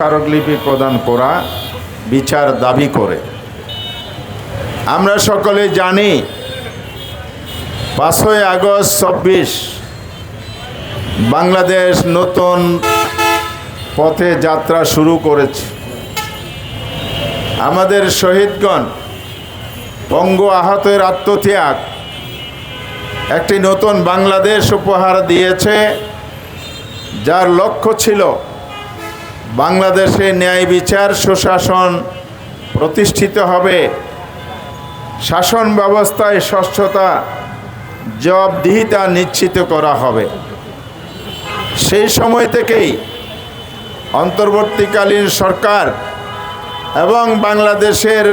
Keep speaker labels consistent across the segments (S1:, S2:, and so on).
S1: স্মারকলিপি প্রদান করা বিচার দাবি করে। আমরা সকলে জানি 5ই আগস্ট 24 বাংলাদেশ নতুন পথে যাত্রা শুরু করেছে। আমাদের শহীদগণ পঙ্গু আহতের আত্মত্যাগ একটি নতুন বাংলাদেশ উপহার দিয়েছে, যার লক্ষ্য ছিল বাংলাদেশে ন্যায় বিচার সুশাসন প্রতিষ্ঠিত হবে, শাসন ব্যবস্থায় স্বচ্ছতা জবাবদিহিতা নিশ্চিত করা হবে। সেই সময় থেকেই অন্তর্বর্তীকালীন সরকার এবং বাংলাদেশের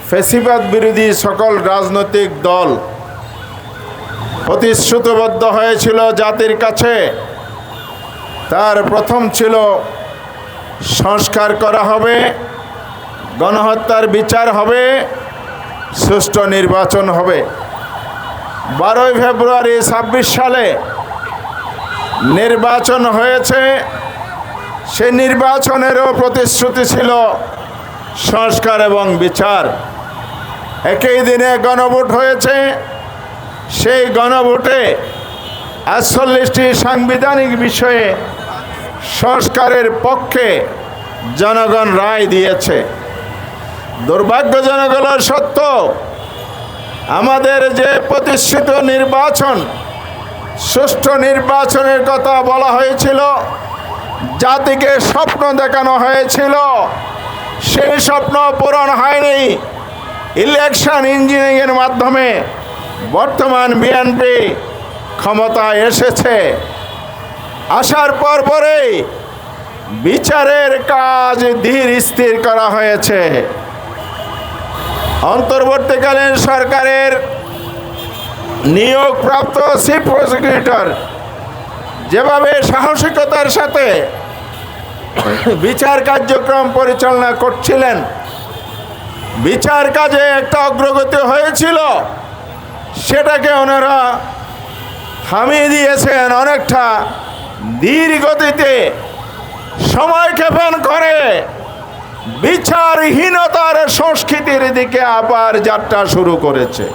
S1: ফ্যাসিবাদ বিরোধী সকল রাজনৈতিক দল প্রতিশ্রুতিবদ্ধ হয়েছিল জাতির কাছে। তার প্রথম ছিল সংস্কার করা হবে, গণহত্যার বিচার হবে, সুষ্ঠু নির্বাচন হবে। 12ই ফেব্রুয়ারি 26 সালে নির্বাচন হয়েছে। সেই নির্বাচনেরও প্রতিশ্রুতি ছিল সংস্কার এবং বিচার। একই দিনে গণভোট হয়েছে। সেই গণভোটে 48টি সাংবিধানিক বিষয়ে সংস্কারের পক্ষে জনগণ রায় দিয়েছে। দুর্ভাগ্যজনক হলো সত্য, আমাদের যে প্রতিষ্ঠিত নির্বাচন, সুষ্ঠু নির্বাচনের কথা বলা হয়েছিল, জাতিকে স্বপ্ন দেখানো হয়েছিল, সেই স্বপ্ন পূরণ হয়নি। ইলেকশন ইঞ্জিনিয়ারিংয়ের মাধ্যমে বর্তমান বিএনপি ক্ষমতায় এসেছে। আসার পরেই বিচারের কাজ ধীর স্থির করা হয়েছে। অন্তর্বর্তীকালীন সরকারের নিয়োগপ্রাপ্ত চিফ প্রসিকিউটর যেভাবে সাহসিকতার সাথে বিচার কার্যক্রম পরিচালনা করছিলেন, বিচার কাজে একটা অগ্রগতি হয়েছিল, সেটাকে ওনারা থামিয়ে দিয়েছেন। অনেকটা ধীর গতিতে সময় ক্ষেপণ করে বিচারহীনতার সংস্কৃতির দিকে আবার যাত্রা শুরু করেছে।